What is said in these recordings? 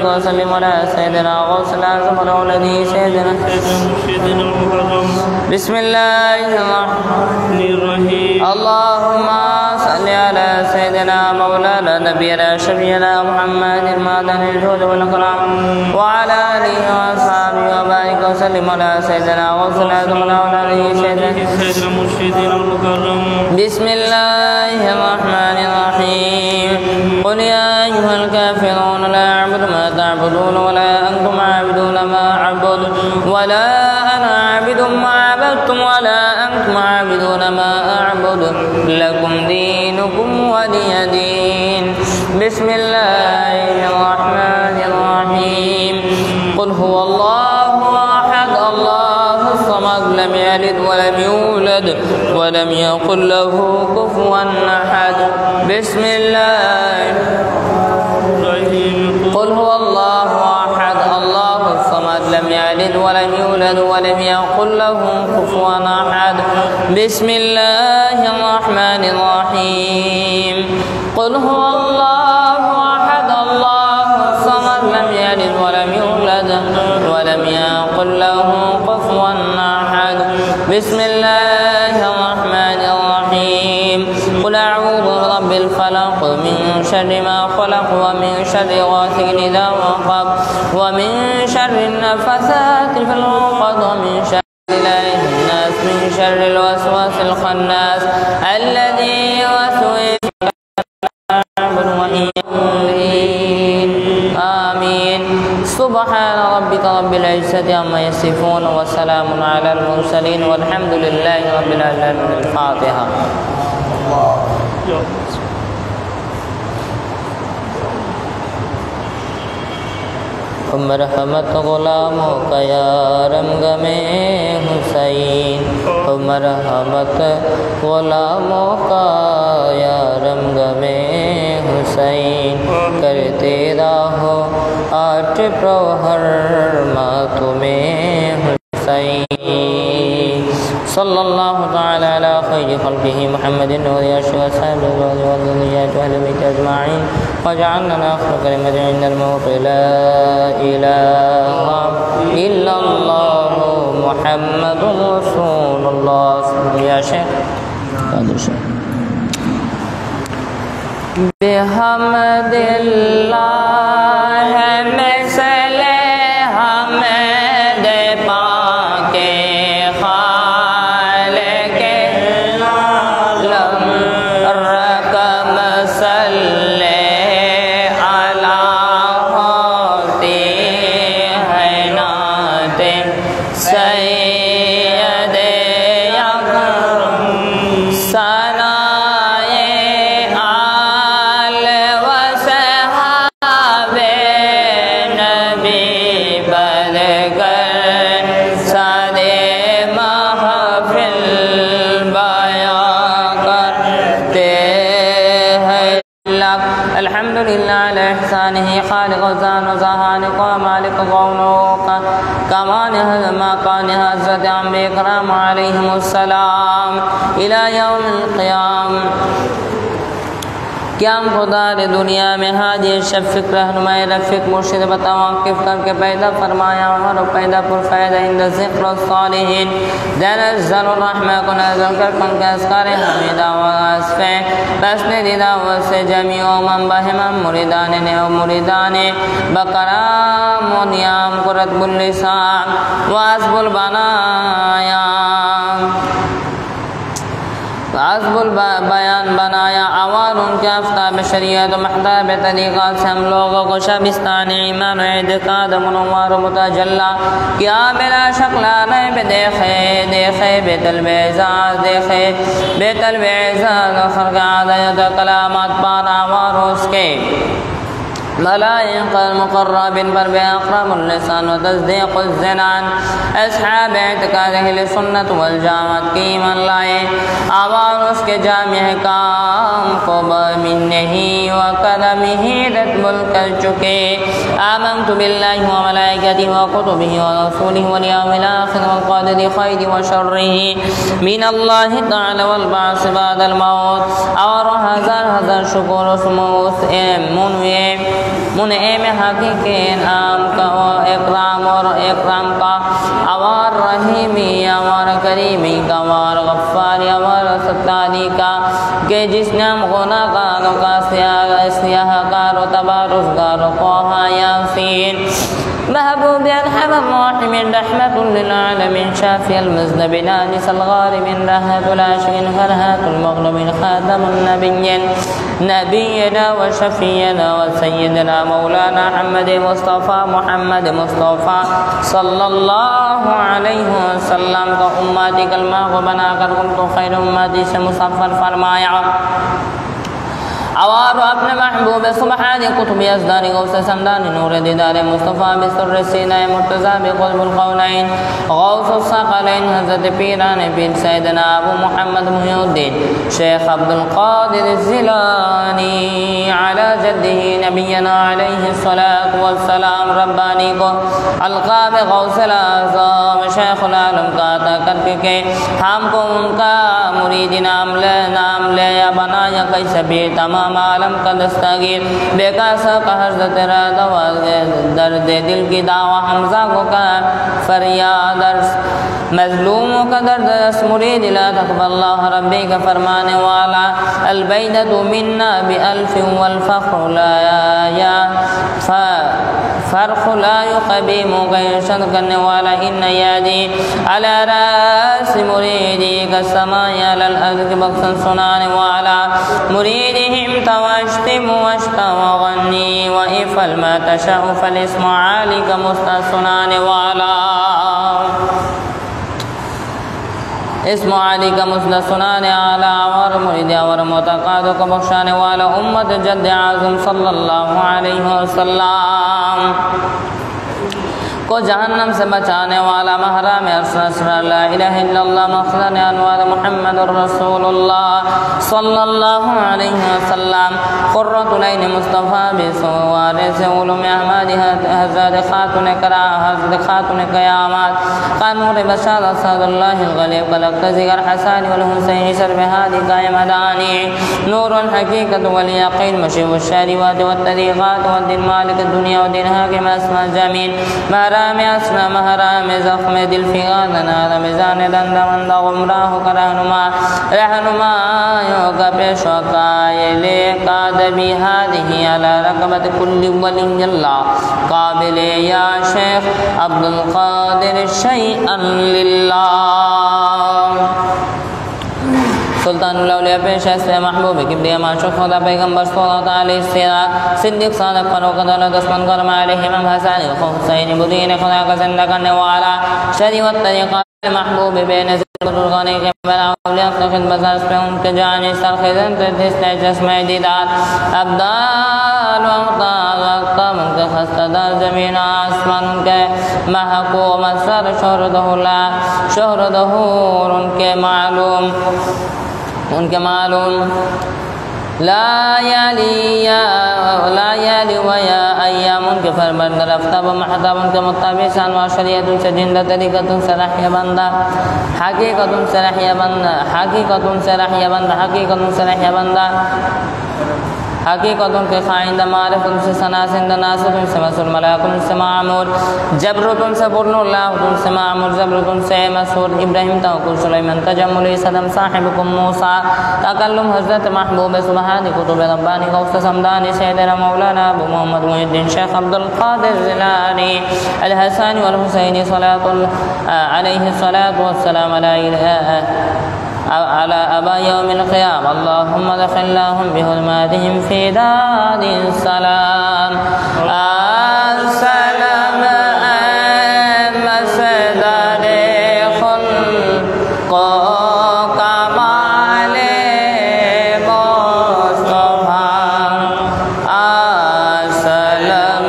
وبارك وسلم على سيدنا غوث الأعظم الذي سيدنا بسم الله الرحمن الرحيم اللهم صل على سيدنا مولانا نبينا شفيعنا محمد المعدن الجود والإكرام وعلى آله وأصحابه وبارك وسلم على سيدنا غوث الأعظم الذي سيدنا بسم الله الرحمن الرحيم قل يا أيها الكافرون لا أعبد ما تعبدون ولا أنتم عابدون ما أعبد ولا أنا عابد ما عبدتم ولا أنتم عابدون ما أعبد لكم دينكم ولي دين بسم الله الرحمن الرحيم قل هو الله أحد الله الصمد لم يلد ولم يولد ولم يكن له كفوا أحد بسم الله قل هو الله أحد الله الصمد لم يلد ولم يولد ولم يكن له كفوا أحد بسم الله الرحمن الرحيم قل هو الله أحد الله الصمد لم يلد ولم يولد ولم يكن له كفوا أحد بسم الله الرحمن الرحيم قل أعوذ برب الفلق من شر ما خلق ومن شر غاسق إذا وقب ومن شر النفثات في العقد ومن شر الناس من شر الوسواس الخناس الذي يوسوس آمين سبحان ربك رب العزة عما يصفون وسلام على المرسلين والحمد لله رب العالمين الفاتحة مرحمت غلاموں کا یا رمغم حسین مرحمت غلاموں کا یا رمغم حسین کرتے رہو آٹھ پروہر ماتم حسین صلی اللہ تعالی علی خیر خلقہ محمد وعلى اصحابہ وذریته اہل بیت اجمعین واجعلنا آخر كلمة عند الموت لا إله إلا الله محمد رسول الله يا شيخ بحمد الله مثل حمد پاک خالق العالم رقم صلی سید اکرم ثنائے آل و صحاب نبی بدگر صد محفل بیان کرتے ہیں الحمدللہ علی احسانہ خالق الزان و زہانق و مالک قولوک کمان مقان حضرت عمر اکرام علیہم السلام الى یوم القیام قیام خدا نے دنیا میں حاجی شفق رہنمائی رفق مرشد بتواقف کر کے پیدا فرمایا اور پیدا پر فائدہ اند ذکر الصالحین دین ازل الرحمہ کو نازل کر کن کے اسکار حمیدہ و اسفیں بسن دیدہ و سے جمیع من بہمن مریدان نے و مریدان بقرام و نیام قرط باللسان و عزب البنایا عزب البیان بنایا آوار ان کے افتاب شریعت و محتاب طریقات سے ہم لوگوں کو شبستان ایمان و اعتقاد منوار و متجلہ کیا بلا شکلہ نیب دیکھے بیت البیزاد دیکھے بیت البیزاد خرق عادیت کلامات پار آوار اس کے ملائق المقرب پر بے اقرب اللسان و تصدیق الزنان اصحاب اعتقاد اہل سنت والجامعت کی ایمان لائے آوار اس کے جامع کام کو بمنہی و کرمہی رتبل کر چکے آمنت باللہ و ملائکتی و کتبہ و رسولہ والیوم الاخر والقدر خیر و شرہ من اللہ تعالی والبعث بعد الموت اور ہزار شکر و سموت منوے मुनइम हकीकीन आम का इकराम का अवार रहीमी अवार करीमी का अवार गफ्फारी अवार सत्तारी का कि जिसने हम गुनाहगारों का सियाहकार व तबारुज़गार क़ोहा यासीन महबूब अरहम राहिमीन रहमतुल लिल आलमीन शाफिउल मुज़नबिन आनिसल गारिबिन रहमतुल आशिकीन फरहतुल मग़लूबिन खातमुन नबिय्यिन नबिय्यना व शफ़ीअना व सय्यदना मौलाना मुहम्मद मुस्तफ़ा सल्लल्लाहु अलैहि वसल्लम का उम्मती कलमा को बनाकर उनको खैर उम्मती से मुसफ़्फ़र फरमाया। अवार अपने महबूब सुबहानी कुतुबी अज़दानी गौसे समदानी नूर दीदार मुस्तफ़ा बिसुर्र सीना मुर्तज़ा बिक़ुतुल क़ौनैन गौसुस सक़लैन हज़रत पीरान पीर सैयदना अबू मुहम्मद मुहिउद्दीन शेख अब्दुल क़ादिर ज़िलानी अला जद्दिही नबियना अलैहि सलातु वस्सलाम रब्बानी को अलक़ाब गौसल आज़म शेखुल आलम का अता करके हमको उनका मुरीद नाम ले या बनाया कैसे भी तमाम आलम का दस्तगीर बेकासा का हज़रत दर्द दिल की दावा हमजा को का फरियाद मज़लूमों का दर्द मुरीद ला तक़ब्बलल्लाह रब्बी का फरमाने वाला अलबैदतु मिन्ना बिअल्फ़ वल फ़ख्रु ला युक़बीमु गैशन करने वाला इन यादी अला रास मुरीदी का समाय अलल अर्ज़ बख्शन सुनाने वाला मुरीदिहिम तवश्तिम वश्तवगन्नी व इफ़ल मा तशाउ फ़लिस्मु आली का मुस्ता सुनाने वाला इस्मु आली का मुस्ता सुनाने वाला और मुरीद और मुतक़ाद को बख्शाने वाला उम्मत जद्द आज़म सल्लल्लाहु अलैहि वसल्लम को जहन्नम से बचाने वाला महराम ला इलाहा इल्लल्लाह मखज़न अनवार मुहम्मदुर रसूलुल्लाह सल्लल्लाहु अलैहि वसल्लम क़ुर्रतुल ऐन मुस्तफ़ा बिसवारिस उलूम अहमदी हज़रत खातून क़यामत क़ानून बशारत सदुल्लाहिल ग़लीब कलक ज़िगर हसन वल हुसैन शर्ब हादी क़ायमदानी नूरुल हक़ीक़त वल यक़ीन मशीहुश शरीआत व तरीक़ात व दिन मालिक दुनिया व दिन हाकिम अस्मा जमीन महराम अस्मा महराम ज़ख्म दिल फ़िग़ाना रमज़ान दंदमंद गुमराह का रहनुमायों का पेशवा कायले कादबी हादिही अला रक़बत कुल्ली वलिय्यिल्लाह काबिल या शेख अब्दुल क़ादिर शैअन लिल्लाह सुल्तानुल औलिया पेश है महबूब किब्रिया माशूक़ खुदा पैगंबर सल्लल्लाहु अलैहि वसल्लम सिद्दीक़ सादिक़ फ़ारूक़ दौलत उस्मान करम अलैहिम हसन हुसैन बुदीन खुदा का ज़िंदा करने वाला शरीअत तरीक़ा महबूब बेनज़ीर बुज़ुर्गाने के बला औलिया की खिदमत पे उनके जाने सर खिदन तिस्ते चश्मे दीदार अब्दाल वक़्ता उनके खस्तादार ज़मीन आसमान उनके महकूम सर शोहरदहूर उनके मालूम ला याली वया अय्याम उनके फरमान रफ्ताब महताब उनके मुताबिसान व शरीयतुन से जिंदा तरीक़तुन से रहिया बंदा हकीकतुन से रहिया बंदा हकीकतुन के खाइंदा मारिफतुन से सनासिंद नासुतुन से मसूल मलाकुन से मामूर जबरुतुन से बुरनुल्लाहुतुन से मामूर जबरुतुन से मसूर इब्राहिम तवक्कुल सुलैमान तजम्मुल सदम साहिबुकुम मूसा तकल्लुम हज़रत महबूब सुबहानी कुतुब रब्बानी गौस समदानी सैयदना मौलाना अबू मोहम्मद मुहिउद्दीन शेख अब्दुल क़ादिर ज़िलानी अल हसन वल हुसैनी अलैहि सलातु वस्सलाम अला अबा यौमिल क़ियामह अल्लाहुम्मा दखिलनाहुम बिहुरमातिहिम फ़ी दारिस सलाम अस्सलाम मसदरे खुल्क़ो कमाले मुस्तफ़ा अस्सलाम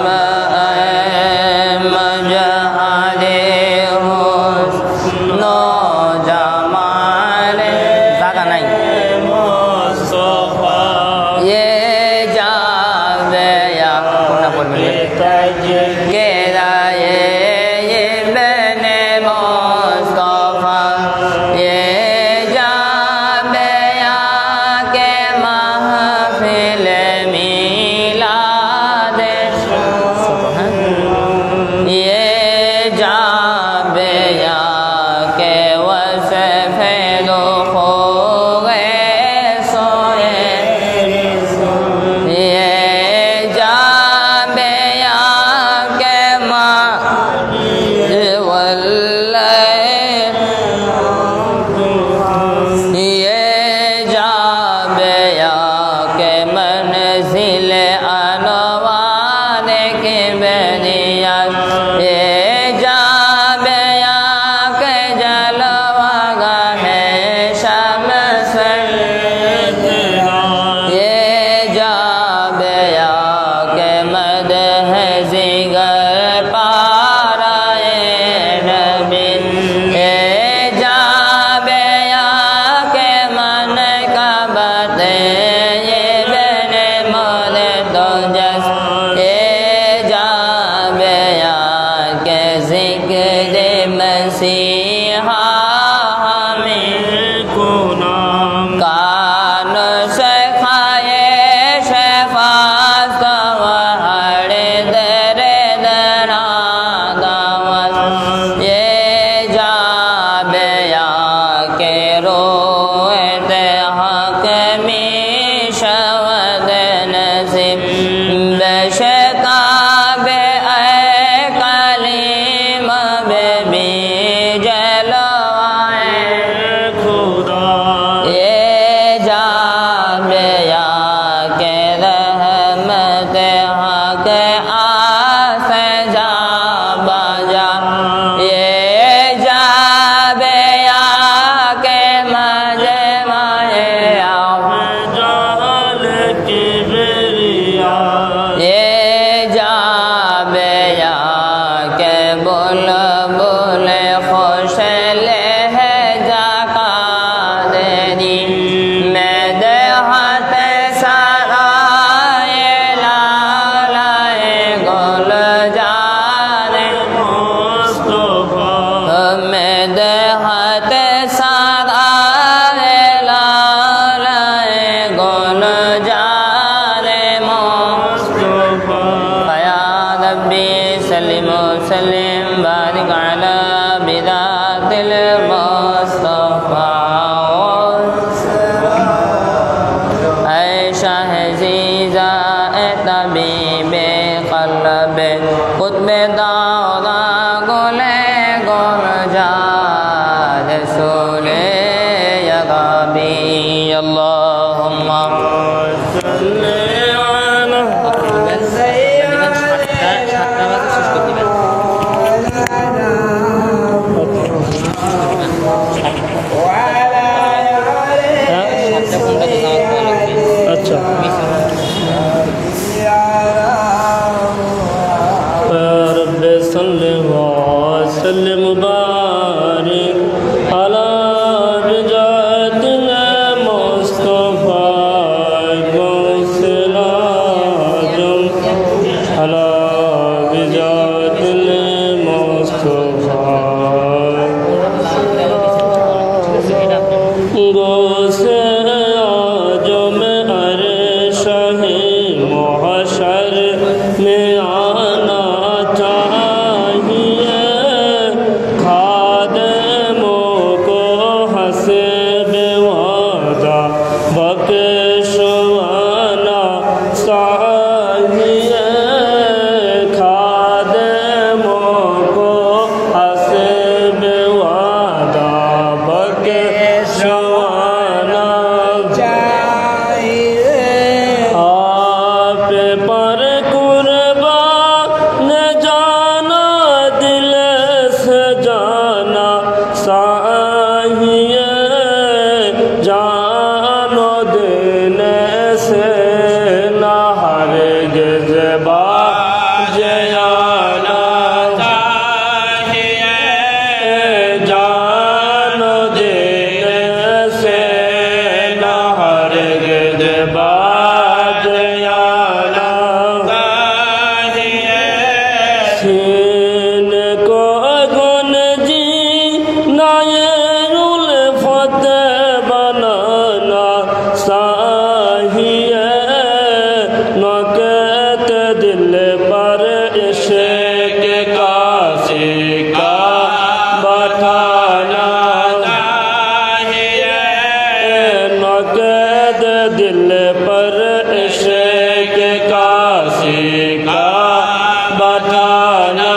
मजहरे हुस्नो जमाले जागा नहीं ये जावे या की बेदिया ये जाबिया के जलवा गहे शम्स ये जाबिया के मदह जिगर पाराए नबी ये जाबिया के मन का बते ये बने मोल तो जस ये जाबिया के जिक्र मसीहा हमें को नाम कान से खाए शफात हरे दरे दरा दावत ये जाबिया के रोते हक में शवद नसीब बशताबे ऐ कलीम बेबी जलवाए खुदा ये जाबिया के रहमत हक आस जा बजा ये जाबिया के मजे माए जाल की बेरिया ये जाबिया के बुल बुल खुश लहजा का देनी मैं देहत सराए लालाए गुल जाने मुस्तफा मैं देहत सराए लालाए गुल जाने मुस्तफा या रब्बी सल्लिम सल्लिम बारिक अला बिदातिल मुस्तफा ऐ शाह जीजा ए तबीबे क़ल्ब क़ुत्बे दाऊदा गुले गुल जाद रसूले या गबी अल्लाहुम्मा सल्ली अला अच्छा रब सल्लि व सल्लिम मुबारिक अला बिजातिल मुस्तफा गौसलाजम अला बिजातिल मुस्तफा गौसे आजम अरशहे महशर में आना चाहिए खादमों को हसब वादा बख्शवाना चाहिए खादमों को हसब वादा बख्शवाना चाहिए आप पर कुर्बान जाना दिल से जाना चाहिए जानो देने से ना हरगिज़ बाज़ आना चाहिए जानो देने से ना हरगिज़ बाज़ आना चाहिए सीन को गुंजी नायरुल फतेह बनाना चाहिए नक़त दिल पर इश्क़ का सिक्का बैठाना चाहिए नक़त दिल पर इश्क़ का सिक्का बैठाना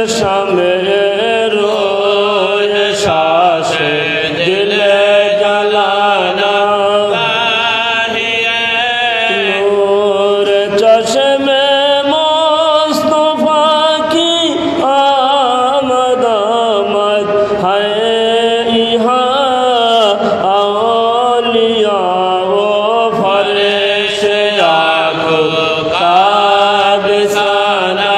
शमे रोय शाश दिल जलाना नूर चश्मे मुस्तफा की आमद आमद है यहाँ औलिया वो फरिश आँखों का बिसाना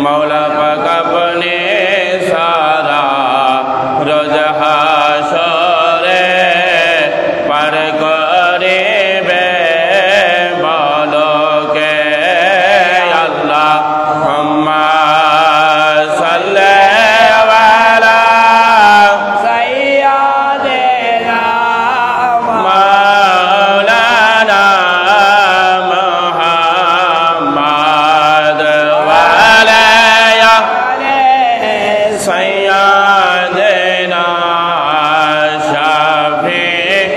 मौला पाक अपने साथ सैयदना शफीअना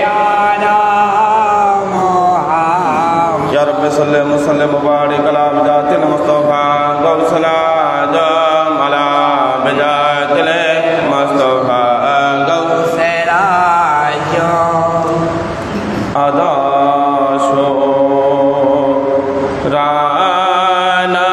मुहम्मद या रब्बि सल्लि वसल्लिम मुबारिक अला बिजातिल मुस्तफा गौसलाद अला बिजातिल मुस्तफा गौसलाद अदाशो राना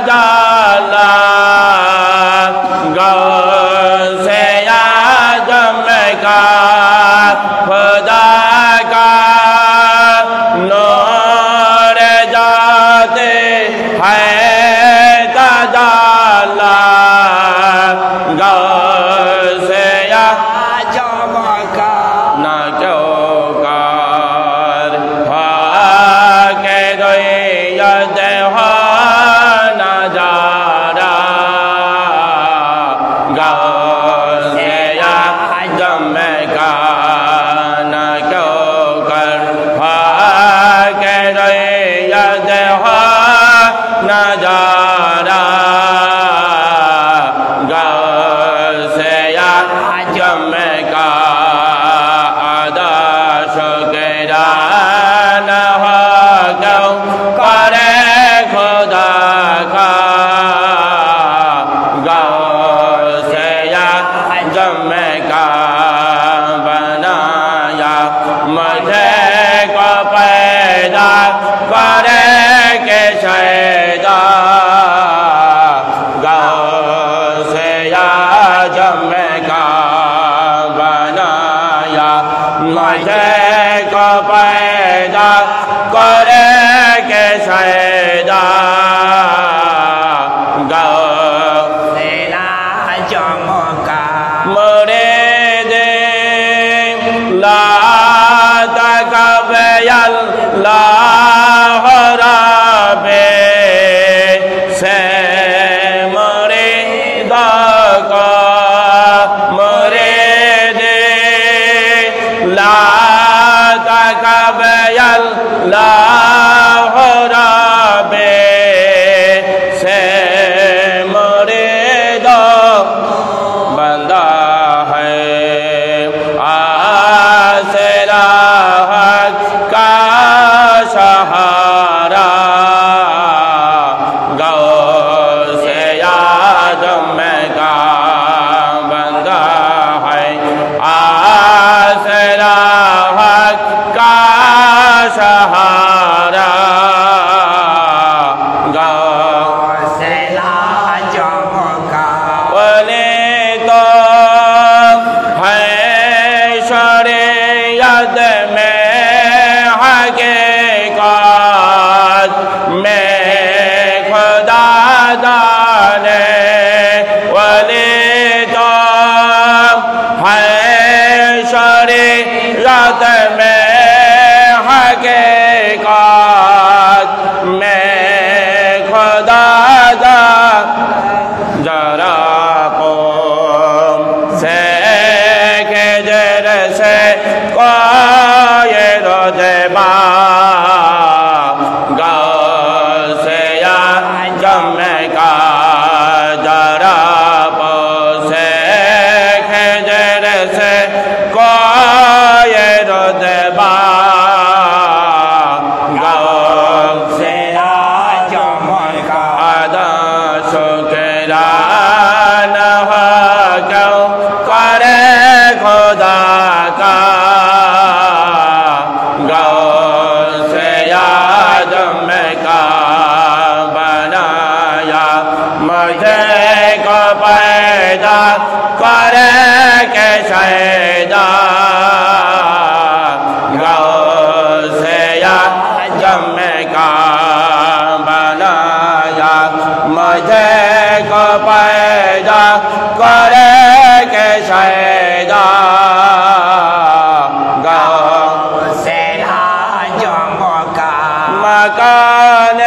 जाला गौसे आजम का खुदा का नूर जाते है तजाला गौसे आजम का ना क्यों कार के दोयत हो ना जारा गौसे आजम का ना क्यों कर के दोयत हो ना जारा गौसे आजम का आदा शुक्रान हो क्यों करे खुदा का गौसे आजम का बनाया मुझे को पैदा करे के शैदा गौसे आजम का बनाया मुझे को पैदा करे के शैदा गौसे आजम का मुरीद ला तकबयल लाह रबे से मुरीद को मुरीद ला तकबयल लाह रबे से मुरीद बंदा है आसरा का सहारा गौसे आजम का बंदा है आसरा का सहारा गौसे आजम का बोले तो है शरीयत में हकीकत में खुदा जाने बोले तो है शरीयत में हकीकत में खुदा जरा कौम से के जैसे कोई रोज़बा गौसे आजम का जरा से के जैसे कोई रोज़बा गौसे आजम का आदा शुक्रान हो क्यों करे खुदा का गौसे आजम का बनाया मुझे को पैदा करे के शैदा गौसे आजम का बनाया मुझे को पैदा करे के शैदा गौसे आजम का मकान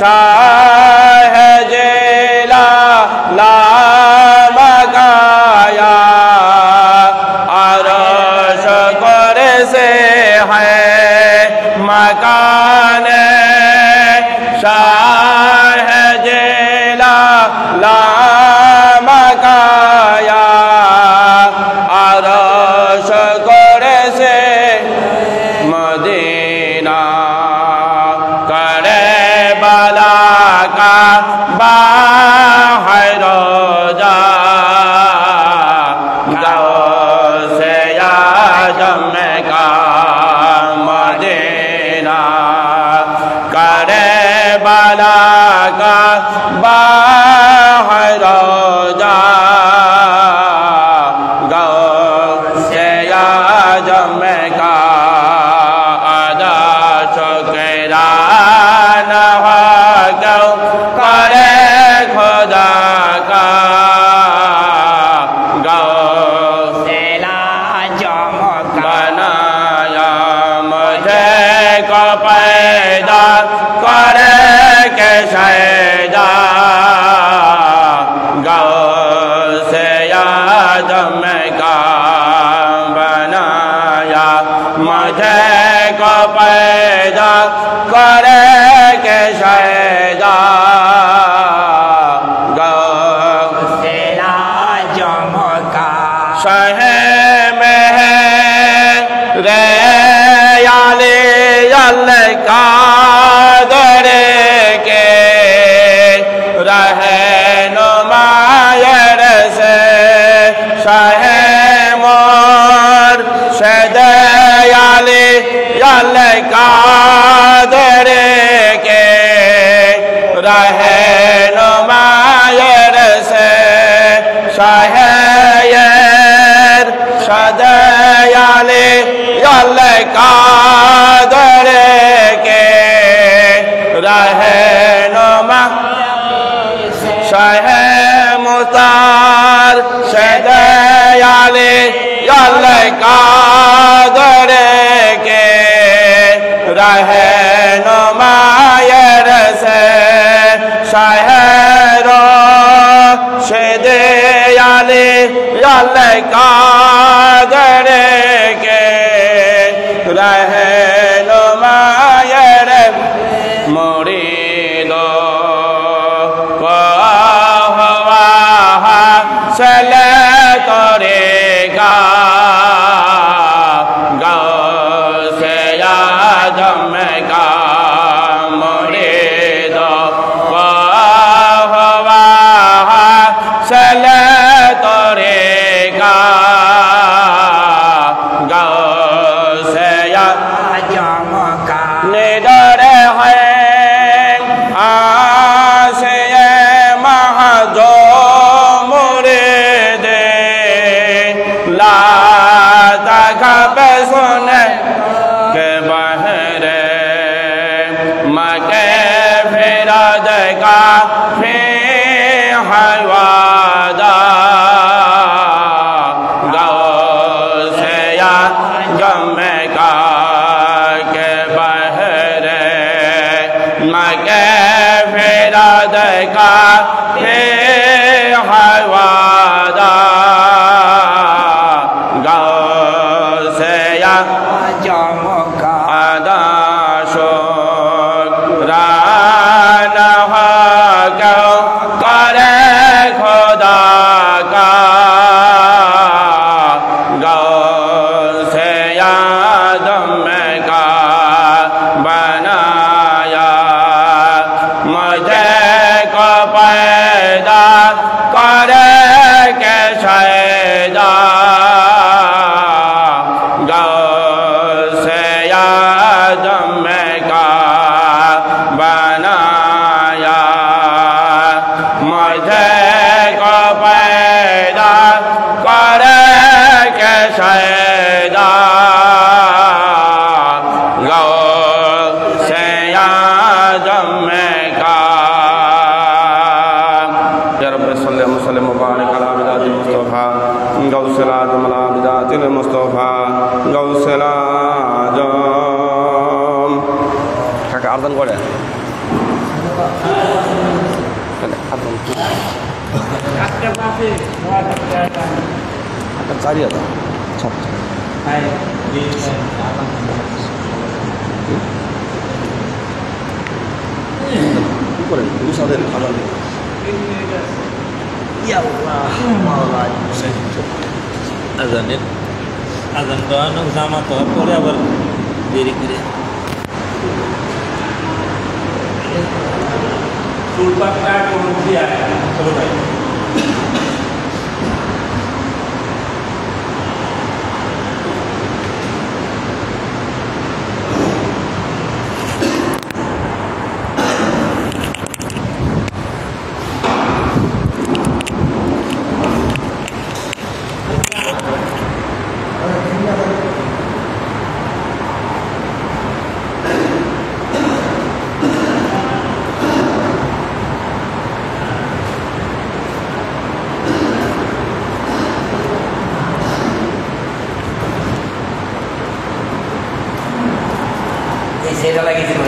शाह जिला ला मकाया अरश कुर्सी है मकान शाह जिला ला से आदम का बनाया मुझे को पैदा करे के शैदा गौ से आदम का शहे में रे याले अल्लाह का दरे के रहे नुमायर से शाहे मोर शदयाले अल्लाह का दरे के रहे नुमायर से शाहे शदयाले अल्लाह का दरे के रहे नुमा शहे मुतार शदयाले अल्लाह का दरे के रहे नुमायर से शहरो शदयाले अल्लाह का दरे के रहे नुमायर मुरीदो सल करेगा गौ से आदम का मुरीदो सल करेगा गौ से आदम का निडर है आसे महजो सुन के बहरे मके फिराद का फिर हवादा गौ से या गम का के बहरे मके फिराद का फिर हवादा আর্জন করে চারি হাজার কি করেন পুরুষদের খাবার আজানের আজান তো জামাত হওয়ার পরে আবার দেরি করে ফুলপাকটা কোন দিয়া চলো ভাই সেটা লাগিয়েছে